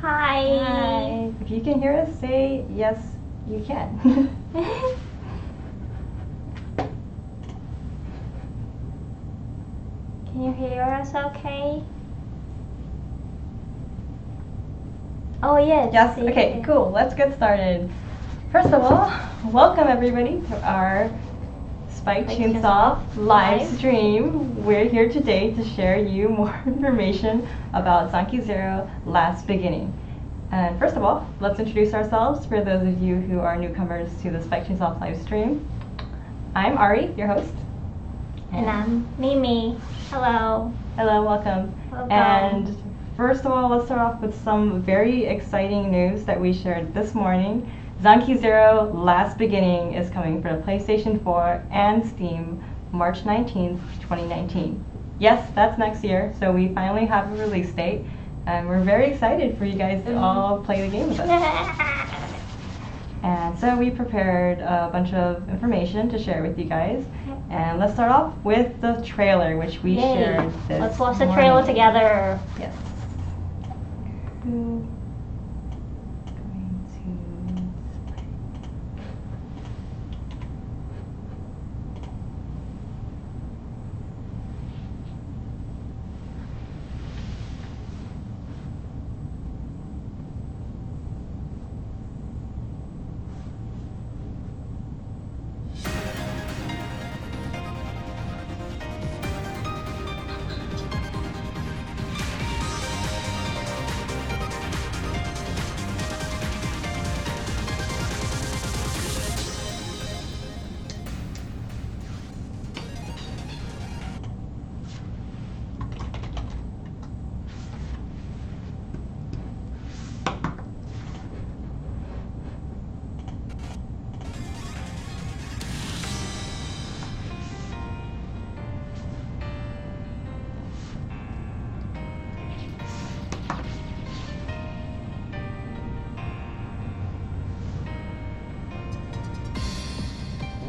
Hi. Hi. If you can hear us, say yes, you can. Can you hear us okay? Oh, yes. Yes? Okay, cool. Let's get started. First of all, welcome everybody to our Spike Chunsoft live stream. We're here today to share you more information about Zanki Zero Last Beginning. And first of all, let's introduce ourselves for those of you who are newcomers to the Spike Chunsoft live stream. I'm Ari, your host. And I'm Mimi. Hello. Hello, welcome. Welcome. And first of all, let's start off with some very exciting news that we shared this morning. Zanki Zero Last Beginning is coming for the PlayStation 4 and Steam March 19th, 2019. Yes, that's next year, so we finally have a release date, and we're very excited for you guys to all play the game with us. And so we prepared a bunch of information to share with you guys. And let's start off with the trailer, which we shared this Let's watch the morning. trailer together. Yes.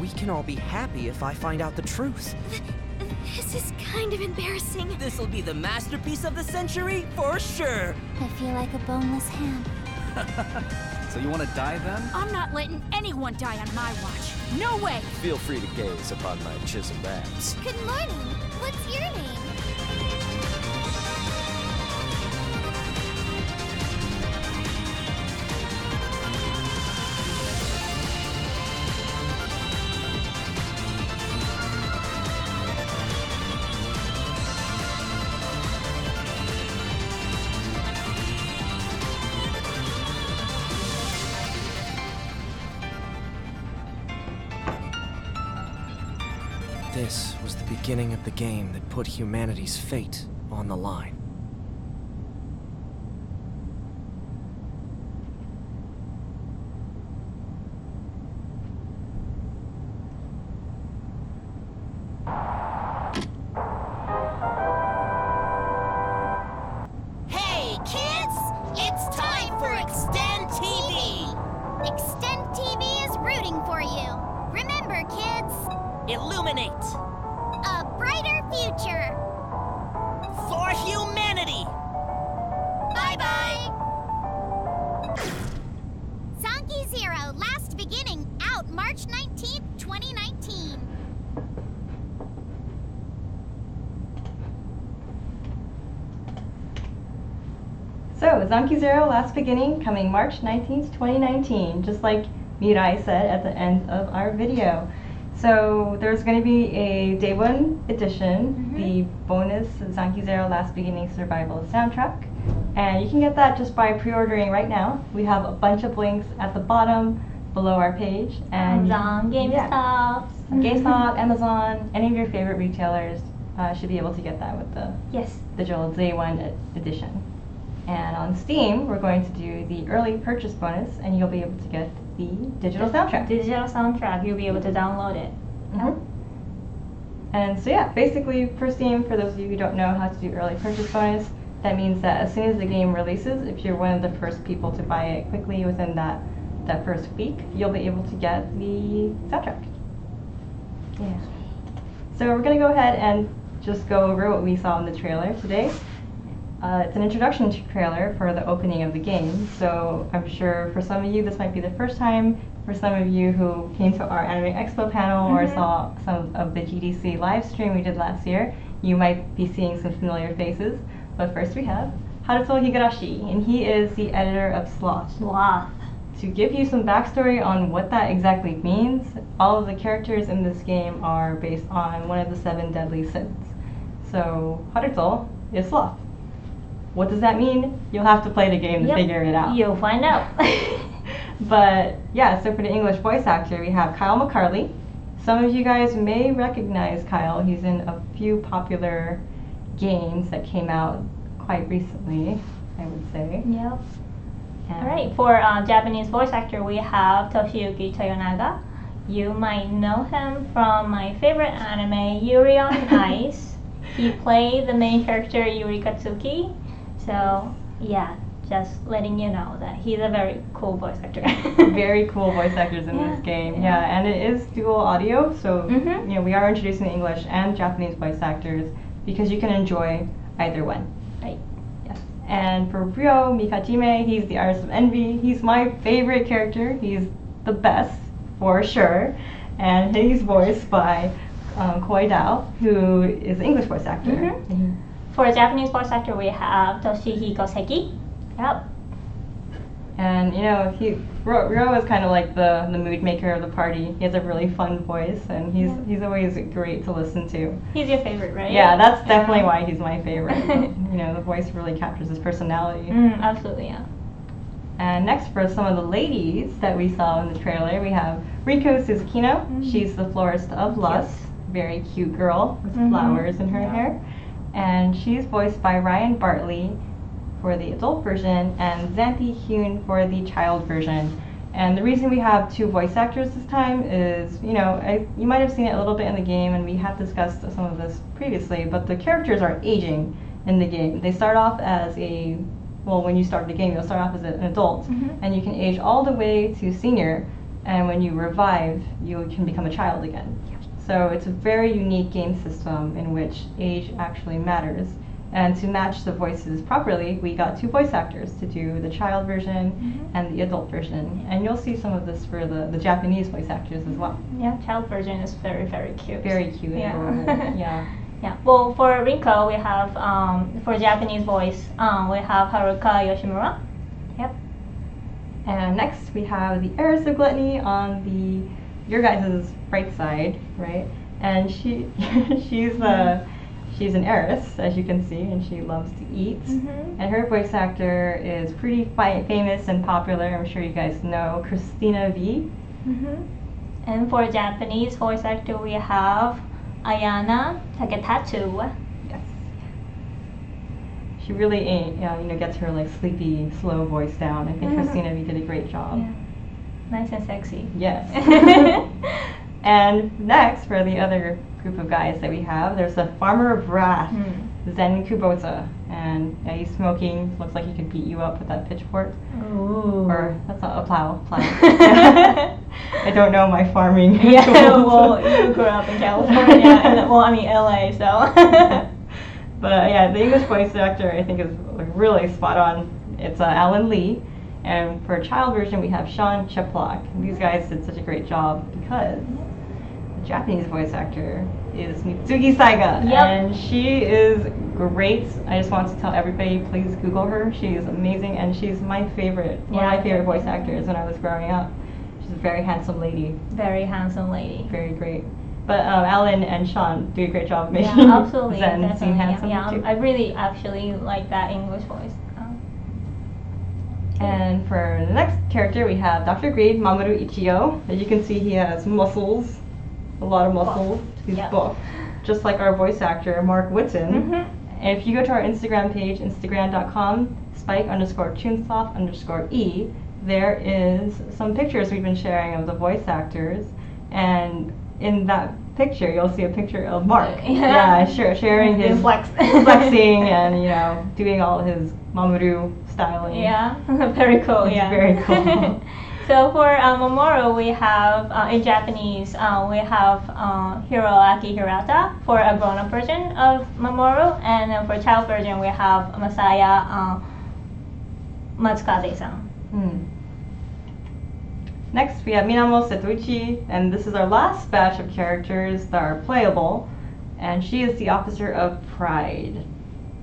We can all be happy if I find out the truth. This is kind of embarrassing. This'll be the masterpiece of the century, for sure. I feel like a boneless ham. So you want to die then? I'm not letting anyone die on my watch. No way! Feel free to gaze upon my chiseled abs. Good morning. What's your name? This was the beginning of the game that put humanity's fate on the line. Hey, kids! It's time for Extend TV! Extend TV is rooting for you. Remember, kids, Illuminate a brighter future. for humanity! Bye-bye. Zanki Zero Last Beginning out March 19th, 2019. So, Zanki Zero Last Beginning coming March 19th, 2019, just like Mirai said at the end of our video. So there's going to be a Day 1 edition, the bonus Zanki Zero Last Beginning Survival soundtrack. And you can get that just by pre-ordering right now. We have a bunch of links at the bottom below our page. And Amazon, GameStop. GameStop, Amazon, any of your favorite retailers should be able to get that with the Yes. digital Day 1 edition. And on Steam, we're going to do the early purchase bonus, and you'll be able to get the digital soundtrack. Digital soundtrack. You'll be able to download it. Mhm. And so yeah, basically for Steam, for those of you who don't know how to do early purchase bonus, that means that as soon as the game releases, if you're one of the first people to buy it quickly within that first week, you'll be able to get the soundtrack. Yeah. So we're gonna go ahead and just go over what we saw in the trailer today. It's an introduction trailer for the opening of the game, so I'm sure for some of you this might be the first time. For some of you who came to our Anime Expo panel or saw some of the GDC live stream we did last year, you might be seeing some familiar faces. But first we have Haruto Higurashi, and he is the editor of Sloth. Sloth. To give you some backstory on what that exactly means, all of the characters in this game are based on one of the 7 deadly sins. So Haruto is Sloth. What does that mean? You'll have to play the game to figure it out. You'll find out. But yeah, so for the English voice actor, we have Kyle McCarley. Some of you guys may recognize Kyle. He's in a few popular games that came out quite recently, I would say. Yep. Alright, for Japanese voice actor, we have Toshiyuki Toyonaga. You might know him from my favorite anime, Yuri on Ice. He played the main character, Yuri Katsuki. So, yeah, just letting you know that he's a very cool voice actor. Very cool voice actors in this game. Yeah, and it is dual audio, so you know, we are introducing English and Japanese voice actors because you can enjoy either one. Right. Yes. And for Ryo Mikajime, he's the artist of Envy. He's my favorite character. He's the best, for sure. And he's voiced by Koi Dao, who is the English voice actor. For a Japanese voice actor, we have Toshihiko Seki. Yep. And you know, Ryo is kind of like the mood maker of the party. He has a really fun voice, and he's always great to listen to. He's your favorite, right? Yeah, that's definitely why he's my favorite. You know, the voice really captures his personality. Absolutely, yeah. And next, for some of the ladies that we saw in the trailer, we have Riko Suzukino. She's the florist of Lust. Very cute girl with flowers in her hair. And she's voiced by Ryan Bartley for the adult version and Zanthi Hyun for the child version. And the reason we have 2 voice actors this time is, you know, you might have seen it a little bit in the game, and we have discussed some of this previously, but the characters are aging in the game. They start off as when you start the game, you'll start off as an adult, and you can age all the way to senior, and when you revive, you can become a child again. So it's a very unique game system in which age actually matters. And to match the voices properly, we got 2 voice actors to do the child version and the adult version. And you'll see some of this for the Japanese voice actors as well. Yeah, child version is very, very cute. Very cute. Yeah. Yeah. Well, for Rinko, we have for Japanese voice, we have Haruka Yoshimura. Yep. And next we have the heiress of gluttony on your guys' right side, right? And she's an heiress, as you can see, and she loves to eat. And her voice actor is pretty famous and popular. I'm sure you guys know Christina V. And for Japanese voice actor, we have Ayana Taketatsu. Yes. She really gets her like sleepy, slow voice down. I think Christina V did a great job. Yeah. Nice and sexy. Yes. And next, for the other group of guys that we have, there's the Farmer of Wrath, Zen Kubota. And he's smoking, looks like he could beat you up with that pitchfork. Ooh. Or, that's not a plow. I don't know my farming. Well, you grew up in California, and, LA, so. But yeah, the English voice actor I think is really spot on. It's Alan Lee. And for a child version, we have Sean Cheplock. And these guys did such a great job because the Japanese voice actor is Mitsugi Saiga. Yep. And she is great. I just want to tell everybody, please Google her. She is amazing, and she's my favorite, one of my favorite voice actors when I was growing up. She's a very handsome lady. Very handsome lady. Very great. But Alan and Sean do a great job making absolutely, Zen seem handsome too. I really actually like that English voice. And for the next character, we have Dr. Greed, Mamoru Ichiyo. As you can see, he has muscles, a lot of muscles. He's buff, just like our voice actor, Mark Whitten. And if you go to our Instagram page, instagram.com, spike_chunsoft_e, there is some pictures we've been sharing of the voice actors. And in that picture, you'll see a picture of Mark. Sharing his flexing and doing all his Mamoru styling. Yeah, very cool. It's very cool. So for Mamoru, we have in Japanese we have Hiroaki Hirata for a grown-up version of Mamoru, and then for child version we have Masaya Matsukaze-san. Next, we have Minamo Setouchi, and this is our last batch of characters that are playable, and she is the Officer of Pride.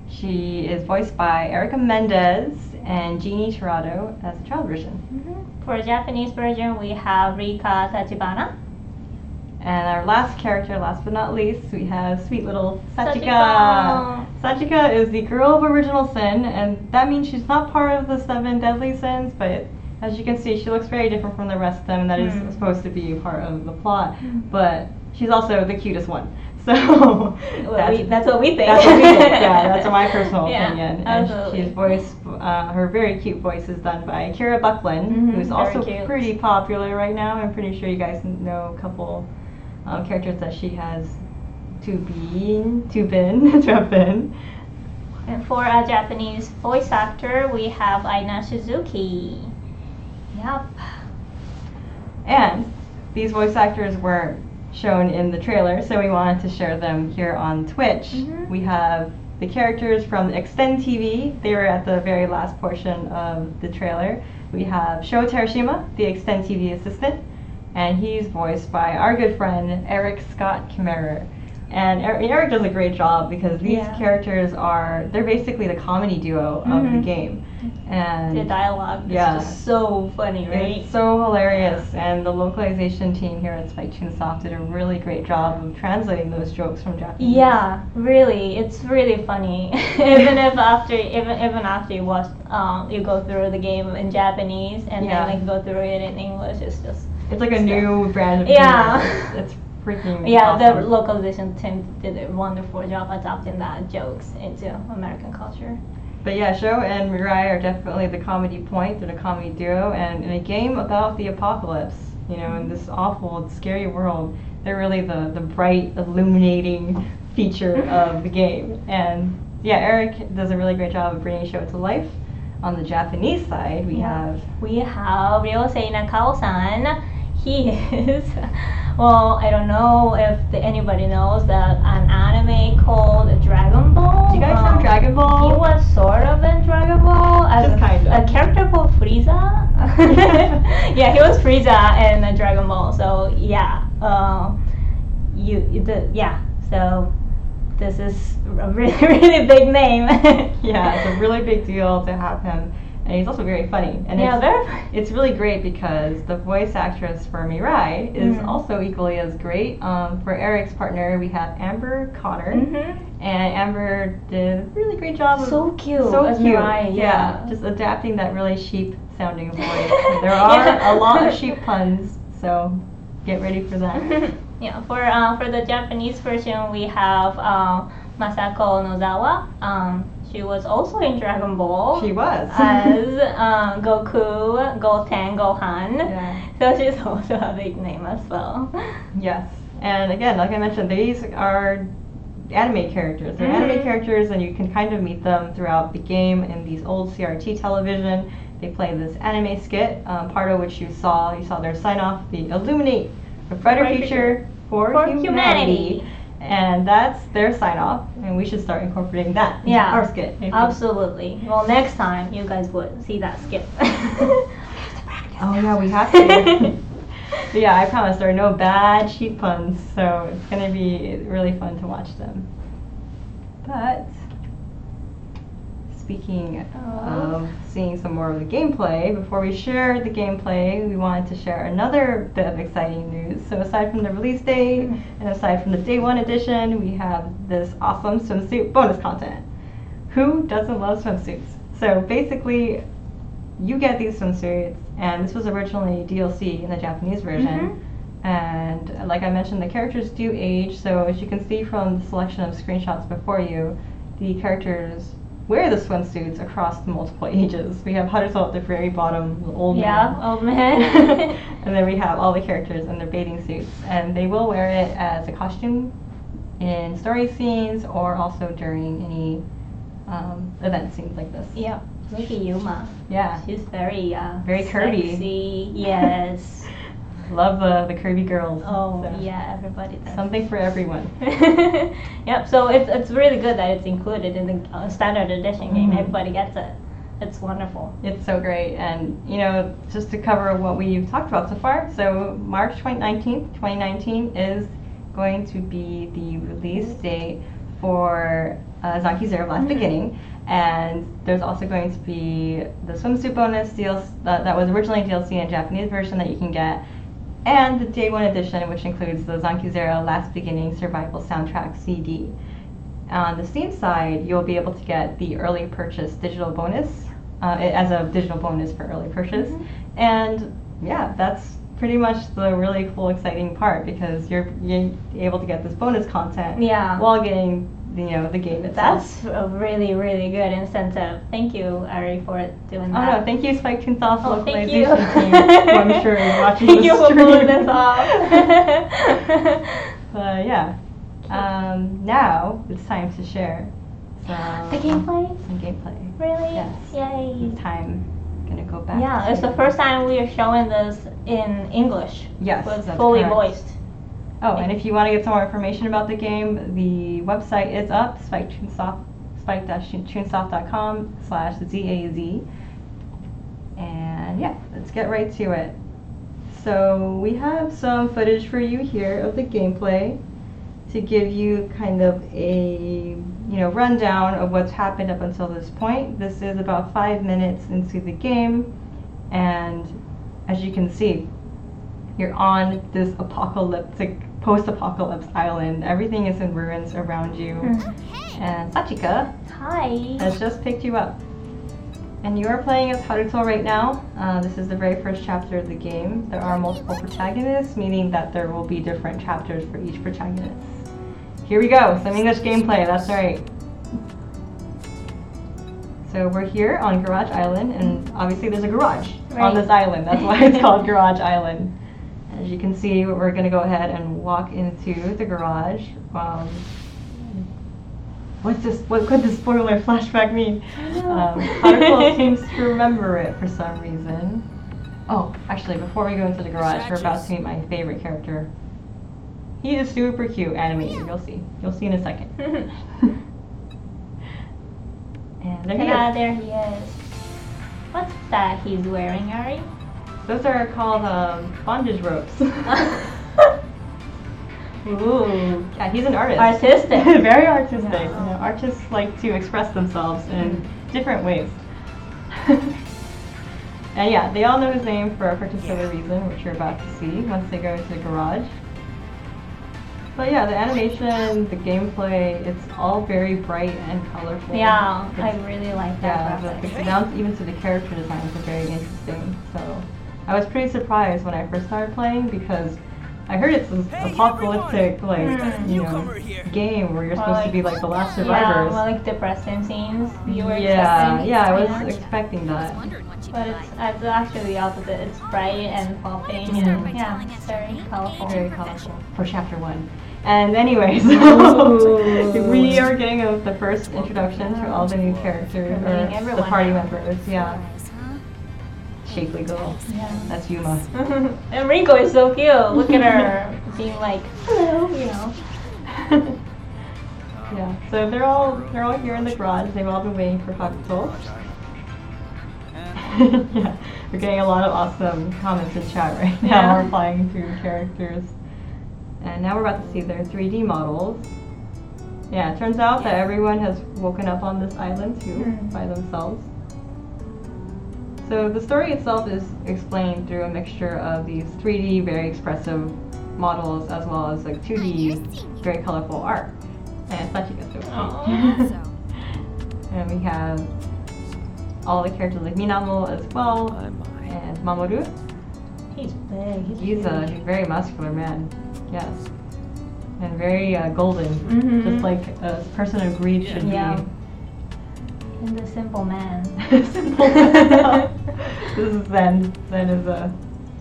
She is voiced by Erica Mendez and Jeannie Tirado as the child version. For Japanese version, we have Rika Tachibana. And our last character, last but not least, we have sweet little Sachika. Sachika. Sachika is the girl of original sin, and that means she's not part of the 7 deadly sins, but as you can see, she looks very different from the rest of them, and that is supposed to be part of the plot. But she's also the cutest one. So that's what we think. That's what we think. Yeah, that's my personal Yeah, opinion. absolutely. And she's voiced. Her very cute voice is done by Kira Buckland, who's very also cute. pretty popular right now. I'm pretty sure you guys know a couple characters that she has to have been. And for a Japanese voice actor, we have Aina Suzuki. Yep. And these voice actors weren't shown in the trailer, so we wanted to share them here on Twitch. We have the characters from Extend TV. They were at the very last portion of the trailer. We have Sho Terashima, the Extend TV assistant, and he's voiced by our good friend Eric Scott Kimmerer. And Eric does a great job because these characters they're basically the comedy duo of the game. And the dialogue is just so funny, right? It's so hilarious, and the localization team here at Chunsoft did a really great job of translating those jokes from Japanese. Yeah, really, it's really funny. even after you watch, you go through the game in Japanese and then like go through it in English. It's like a new brand of humor. It's freaking awesome. The awesome. localization team did a wonderful job adapting that jokes into American culture. But yeah, Sho and Mirai are definitely the comedy point. They're the comedy duo, and in a game about the apocalypse, in this awful, scary world, they're really the bright, illuminating feature of the game. And yeah, Eric does a really great job of bringing Sho to life. On the Japanese side, we have Ryosei Nakao-san. He is, well, I don't know if anybody knows that an anime called Dragon Ball. Do you guys know Dragon Ball? He was sort of in Dragon Ball as Just kind of. a character called Frieza. Yeah, he was Frieza in Dragon Ball. So yeah, So this is a really really big name. Yeah, it's a really big deal to have him. And he's also very funny. And it's really great because the voice actress for Mirai is also equally as great. For Eric's partner, we have Amber Connor. And Amber did a really great job of so cute. Mirai, yeah. Just adapting that really sheep sounding voice. There are a lot of sheep puns, so get ready for that. Yeah, for the Japanese version, we have Masako Nozawa. She was also in Dragon Ball. She was. As Goku, Goten, Gohan. Yeah. So she's also a big name as well. Yes. And again, like I mentioned, these are anime characters. They're anime characters, and you can kind of meet them throughout the game in these old CRT television. They play this anime skit, part of which you saw their sign-off, the Illuminate, a brighter future for humanity. And that's their sign-off, and we should start incorporating that into our skit. Absolutely. Well, next time you guys would see that skit. Oh yeah, we have to. But yeah, I promise there are no bad sheep puns, so it's gonna be really fun to watch them. But speaking of seeing some more of the gameplay, before we share the gameplay, we wanted to share another bit of exciting news. So aside from the release date and aside from the day one edition, we have this awesome swimsuit bonus content. Who doesn't love swimsuits? So basically, you get these swimsuits, and this was originally DLC in the Japanese version. And like I mentioned, the characters do age, so as you can see from the selection of screenshots before you, the characters wear the swimsuits across the multiple ages. We have Haruto at the very bottom, the old man. Yeah, old man. And then we have all the characters in their bathing suits, and they will wear it as a costume in story scenes or also during any event scenes like this. Yeah. Look at Yuma. Yeah. She's very Very curvy. sexy. Yes. Love the curvy girls. Oh So, yeah, everybody does. something for everyone. Yep. So it's really good that it's included in the standard edition game. Mhm. Everybody gets it. It's wonderful. It's so great. And, you know, just to cover what we've talked about so far, so March 19th, 2019 is going to be the release date for Zanki Zero Last Beginning. And there's also going to be the Swimsuit bonus DLC that was originally DLC in Japanese version that you can get, and the Day 1 edition, which includes the Zanki Zero Last Beginning Survival Soundtrack CD. On the Steam side, you'll be able to get the early purchase digital bonus as a digital bonus for early purchase. And yeah, that's pretty much the really cool, exciting part, because you're able to get this bonus content Yeah. while getting the game itself. That's a really, really good incentive. Thank you, Ari, for doing Oh that. no, thank you, Spike Chunsoft Oh, thank you. localization team, who I'm sure is watching Thank this you for stream. pulling this off. But yeah, now it's time to share some The gameplay? Some gameplay. Really? Yes. Yay. This time, gonna go back. Yeah, it's to- the first time we are showing this in English. Yes, With that's fully correct. voiced. Oh, and if you want to get some more information about the game, the website is up, spike-chunsoft.com/ZAZ. And yeah, let's get right to it. So we have some footage for you here of the gameplay to give you kind of a rundown of what's happened up until this point. This is about 5 minutes into the game, and as you can see, you're on this post-apocalypse island. Everything is in ruins around you. And Sachika Hi. has just picked you up. And you are playing as Haruto right now. This is the very first chapter of the game. There are multiple protagonists, meaning that there will be different chapters for each protagonist. Here we go, some English gameplay, that's right. So we're here on Garage Island, and obviously there's a garage on this island. That's why it's called Garage Island. As you can see, we're going to go ahead and walk into the garage. What's this? What could this spoiler flashback mean? Haruto seems to remember it for some reason. Oh, actually, before we go into the garage, we're about to meet my favorite character. He is super cute, animated. You'll see. You'll see in a second. And there he Ta-da, is. there he is. What's that he's wearing, Ari? Those are called bondage ropes. Ooh, yeah, he's an artist. Artistic. Very artistic. Yeah. You know, artists like to express themselves in different ways. And yeah, they all know his name for a particular reason, which you're about to see once they go into the garage. But yeah, the animation, the gameplay, it's all very bright and colorful. Yeah, I It's- really like that yeah, graphic. down even to the character designs are very interesting. So I was pretty surprised when I first started playing, because I heard it's this apocalyptic game where you're supposed to be like the last Yeah, survivors. well, like depressing scenes. You were Yeah, expecting. I was Yeah. expecting that. But it's actually the opposite. It's bright and popping, Mhm. and yeah, it's very colorful. Very colorful for chapter 1. And anyways, Ooh. we are getting the first introduction to all the new characters, We're or meeting the everyone party now. members. Yeah, shapely girl. Yeah. That's Yuma. And Rinko is so cute. Look at her being like, hello, Yeah, so they're all here in the garage. They've all been waiting for Hakuto. Yeah, we're getting a lot of awesome comments in chat right now. Yeah. We're flying through characters. And now we're about to see their 3D models. Yeah, it turns out that everyone has woken up on this island too, by themselves. So the story itself is explained through a mixture of these 3D, very expressive models, as well as like 2D, very colorful art. And Sachika's so cute. And we have all the characters like Minamo as well, My, my. and Mamoru. He's big. He's a very muscular man, yes. And very golden, Mhm. just like a person of greed should Yeah. be. And the simple man. Simple man. This is Zen. Zen is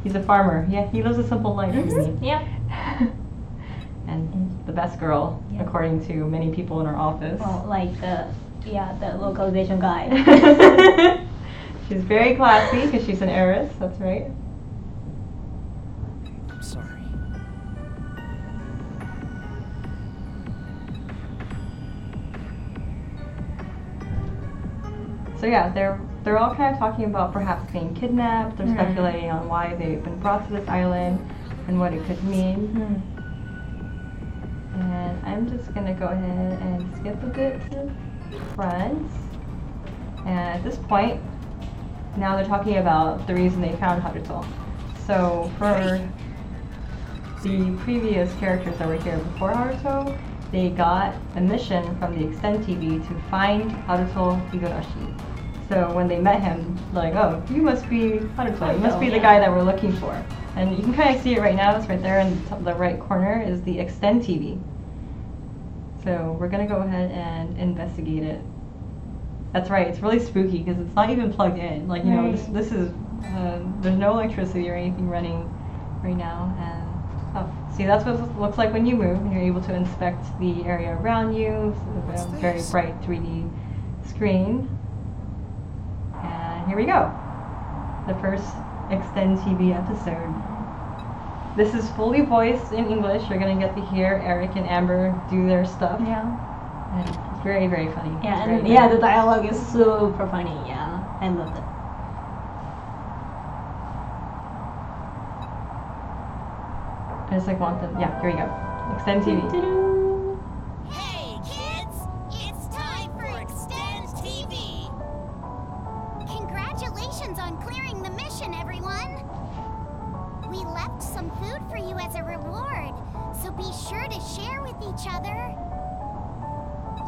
he's a farmer. Yeah, he lives a simple life. Yep. And the best girl, Yeah. according to many people in our office. Well, like the Yeah, the localization guide. She's very classy because she's an heiress, that's right. I'm sorry. So yeah, they're all kind of talking about perhaps being kidnapped. They're speculating on why they've been brought to this island and what it could mean. And I'm just gonna go ahead and skip a bit to friends. And at this point, now they're talking about the reason they found Haruto. So for the previous characters that were here before Haruto, they got a mission from the Extend TV to find Haruto Higurashi. So when they met him, like, oh, you must be Haruto, you must be the guy that we're looking for. And you can kind of see it right now, it's right there in the top of the right corner is the Extend TV. So we're gonna go ahead and investigate it. That's right, it's really spooky because it's not even plugged in. Like, you know, this is, there's no electricity or anything running right now. And oh, see, that's what it looks like when you move and you're able to inspect the area around you. So a very bright 3D screen. And here we go. The first Extend TV episode. This is fully voiced in English. You're gonna get to hear Eric and Amber do their stuff. Yeah. And it's very, very funny. Yeah, It's very and yeah, good. the dialogue is super funny. Yeah, I love it. I just like want them. Yeah, here we go. Extend TV. Doo-doo. Hey, kids! It's time for Extend TV! Congratulations on clearing the mission, everyone! We left some food for you as a reward, so be sure to share with each other.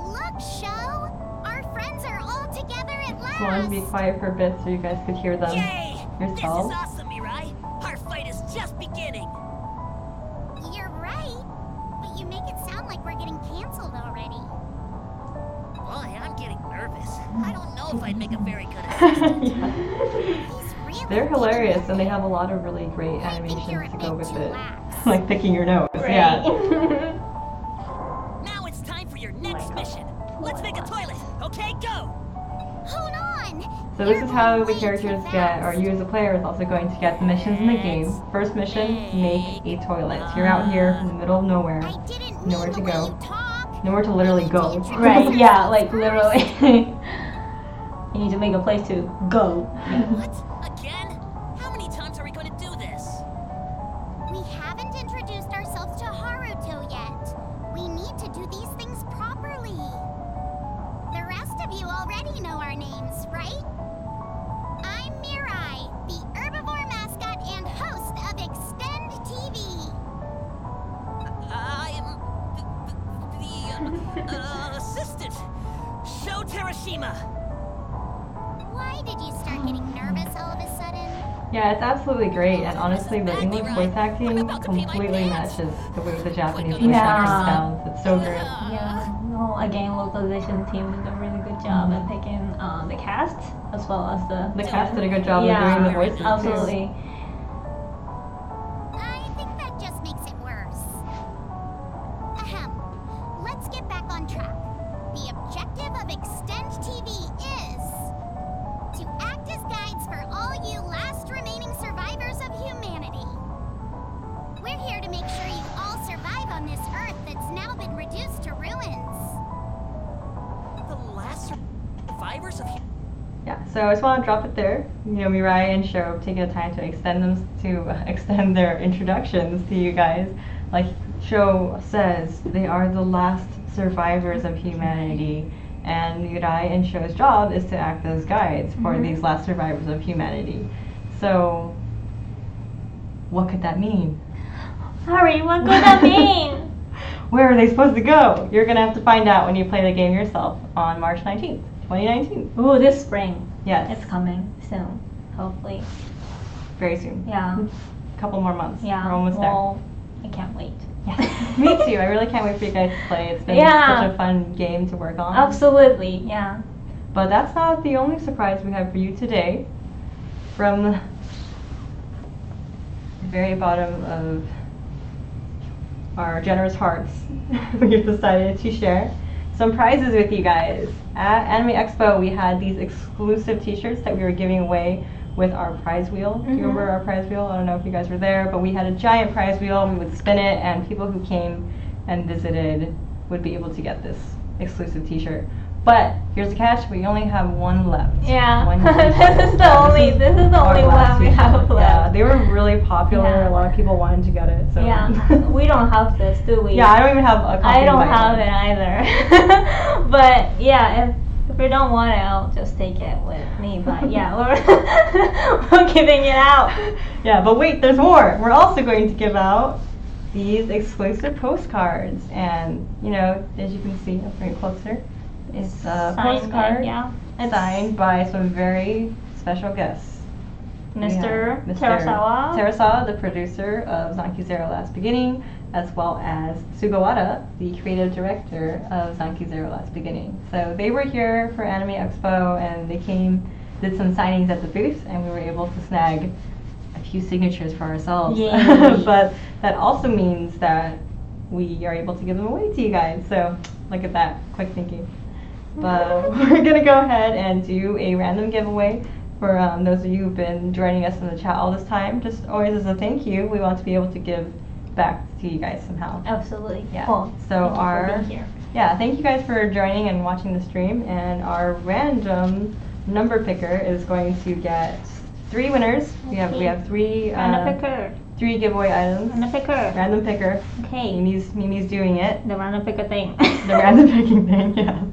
Look, show! Our friends are all together at Just wanted to be last! quiet for a bit so you guys could hear them Yay! This is yourselves. awesome, Mirai! Our fight is just beginning! You're right, but you make it sound like we're getting canceled already. Boy, I'm getting nervous. I don't know if I'd make a very good assistant. He's really They're hilarious and they have a lot of really great I think you're animations a to go bit with too it. lax. Like picking your nose. Right. Yeah. Now it's time for your next mission. Let's make a toilet, okay? Go! Hold on! So this You're is how going the way characters too get, or fast. you as a player is also going to get the missions in the game. First mission, make a toilet. You're out here in the middle of nowhere. I didn't mean Nowhere the to way go. you talk. Nowhere to literally go. Right, yeah, like literally. You need to make a place to go. What? Again? How many times are we going to do this? We haven't introduced ourselves to Haruto yet. We need to do these things properly. The rest of you already know our names, right? I'm Mirai, the herbivore mascot and host of Extend TV. I'm the assistant, Sho Terashima. Why did you start getting nervous all of a sudden? Yeah, it's absolutely great, and honestly, the English voice acting completely matches the way the Japanese voice acting sounds. It's so great. Yeah, no, again, localization team did a really good job at picking the cast as well as The cast did a good job yeah, of doing the voices absolutely. I think that just makes it worse. Ahem. Let's get back on track. The objective of Extend TV is to act as guides for all you last remaining survivors of humanity. We're here to make sure you all survive on this Earth that's now been reduced to ruins. The last survivors of Yeah, so I just want to drop it there. You know, Mirai and Sho have taken the time to extend their introductions to you guys. Like Sho says, they are the last survivors of humanity, and Mirai and Sho's job is to act as guides for these last survivors of humanity. So, what could that mean? Sorry, what could that mean? Where are they supposed to go? You're gonna have to find out when you play the game yourself on March 19th, 2019. Ooh, this spring. Yes. It's coming soon, hopefully. Very soon. Yeah. A couple more months. Yeah. We're almost well, I can't wait. there. Yeah. Me too. I really can't wait for you guys to play. It's been Yeah. such a fun game to work on. Absolutely, yeah. But that's not the only surprise we have for you today. From the very bottom of our generous hearts, we've decided to share some prizes with you guys. At Anime Expo, we had these exclusive t-shirts that we were giving away with our prize wheel. Do you remember our prize wheel? I don't know if you guys were there, but we had a giant prize wheel. We would spin it, and people who came and visited would be able to get this exclusive t-shirt. But here's the catch: we only have one left. Yeah, One this is the Yeah, only our last one we t-shirt. have left. Yeah, they were really popular. Yeah. A lot of people wanted to get it. So. Yeah, we don't have this, do we? Yeah, I don't even have a copy. I don't of my have own. it either. But yeah, if you don't want it, I'll just take it with me. But yeah, we're giving it out. Yeah, but wait, there's more. We're also going to give out these exclusive postcards, and you know, as you can see, I'll bring it closer. It's a Signed, postcard yeah. It's signed by some very special guests. Mr. We have Terasawa. Terasawa, the producer of Zanki Zero Last Beginning, as well as Sugawara, the creative director of Zanki Zero Last Beginning. So they were here for Anime Expo, and they came, did some signings at the booth, and we were able to snag a few signatures for ourselves. Yay. But that also means that we are able to give them away to you guys. So look at that, quick thinking. But we're gonna go ahead and do a random giveaway for those of you who've been joining us in the chat all this time. Just always as a thank you, we want to be able to give back to you guys somehow. Absolutely. Yeah. Cool. So Thank you for our being here. yeah, thank you guys for joining and watching the stream. And our random number picker is going to get 3 winners. We have 3 Random picker. 3 giveaway items. Random picker. Random picker. Okay. Mimi's doing it. The random picker thing. The random picking thing, yeah.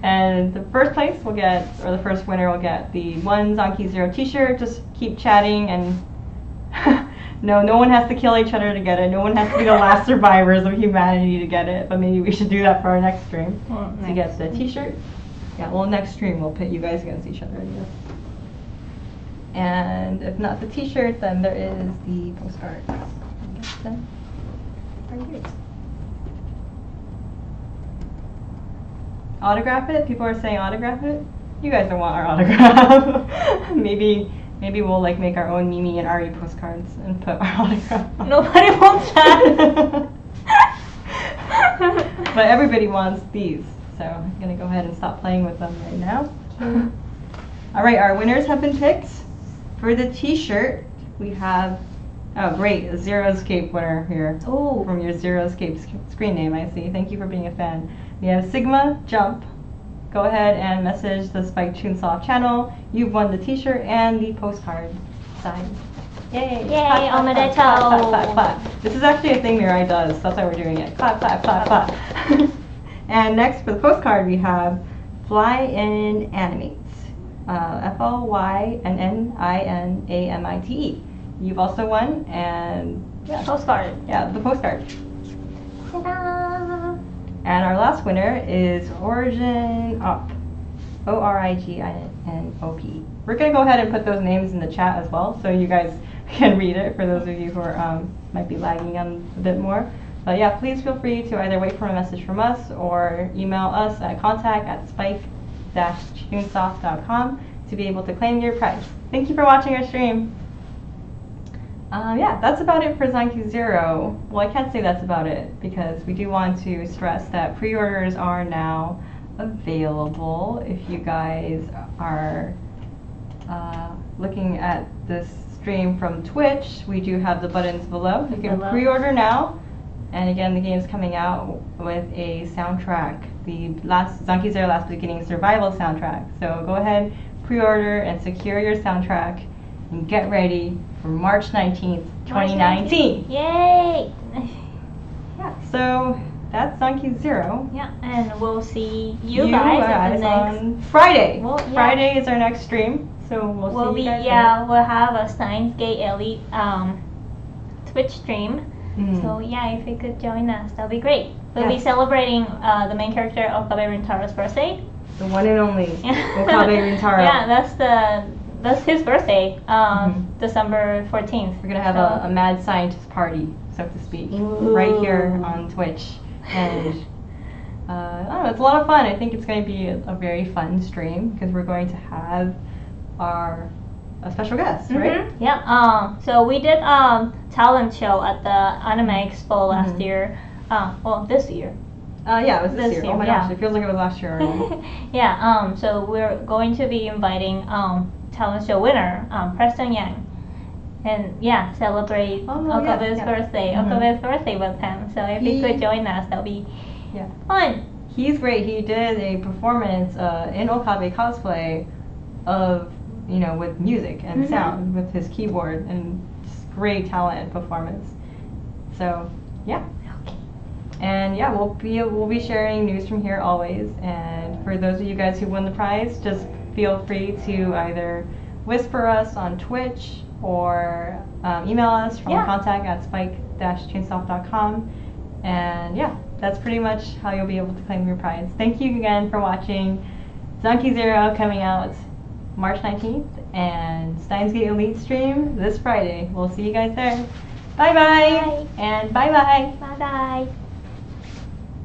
And the first place will get, or the first winner will get the one Zanki Zero t-shirt. Just keep chatting, and no one has to kill each other to get it. No one has to be the last survivors of humanity to get it. But maybe we should do that for our next stream. Well, To get the t-shirt. Yeah, well, next stream we'll pit you guys against each other, I guess. And if not the t-shirt, then there is the postcard. I guess then. Right here. Autograph it? People are saying autograph it? You guys don't want our autograph. maybe we'll like make our own Mimi and Ari postcards and put our autograph on. Nobody wants that. But everybody wants these. So I'm going to go ahead and stop playing with them right now. Alright, our winners have been picked. For the t-shirt, we have, oh great, a Zero Escape winner here. Ooh. From your Zero Escape screen name, I see. Thank you for being a fan. We have Sigma Jump. Go ahead and message the Spike Chunsoft channel. You've won the t-shirt and the postcard signed. Yay! Yay, Clap, clap, omedetou. clap, clap, clap, clap. This is actually a thing Mirai does. That's why we're doing it. Clap, clap, clap, clap. And next for the postcard, we have Fly in Animate. FLYNNINAMITE. You've also won, and yeah, Postcard. yeah, the postcard. Ta-da. And our last winner is Origin Up. ORIGINOP. We're going to go ahead and put those names in the chat as well, so you guys can read it for those of you who are might be lagging on a bit more. But yeah, please feel free to either wait for a message from us or email us at contact@spike-chunsoft.com to be able to claim your prize. Thank you for watching our stream. Yeah, that's about it for Zanki Zero. Well, I can't say that's about it because we do want to stress that pre-orders are now available. If you guys are looking at this stream from Twitch, we do have the buttons below. You can pre-order now. And again, the game's coming out with a soundtrack, the last Zanki Zero Last Beginning survival soundtrack. So go ahead, pre-order and secure your soundtrack and get ready for March 19th, 2019. Yay! Yeah, so that's Zanki Zero. Yeah, and we'll see you guys at the next. on Friday. Well, yeah. Friday is our next stream, so we'll see you guys we'll have a Steins Gate Elite Twitch stream. then. So yeah, if you could join us, that'd be great. We'll be Yes. celebrating the main character of Okabe Rintaro's birthday. The one and only Okabe Rintaro. Yeah, that's his birthday, Mhm. December 14th. We're gonna have a mad scientist party, so to speak, right here on Twitch, and I don't know, it's a lot of fun. I think it's going to be a very fun stream because we're going to have a special guest, right? Mm-hmm. Yeah. So we did talent show at the Anime Expo last Mhm. year. Well, this year. Yeah, it was this This year. Oh my year, gosh, yeah. it feels like it was last year already. Yeah, so we're going to be inviting talent show winner, Preston Yang. And yeah, celebrate Oh, yes, Okabe's yes. birthday, Mhm. Okabe's birthday with him. So if he could join us, that'll be Yeah. fun. He's great. He did a performance in Okabe cosplay of, with music and Mhm. sound with his keyboard, and just great talent and performance. So, yeah. And yeah, we'll be sharing news from here always. And for those of you guys who won the prize, just feel free to either whisper us on Twitch or email us from Yeah. contact@spike-chunsoft.com. And yeah, that's pretty much how you'll be able to claim your prize. Thank you again for watching. Zanki Zero coming out March 19th, and Steins Gate Elite stream this Friday. We'll see you guys there. Bye bye, Bye. and bye bye. Bye bye.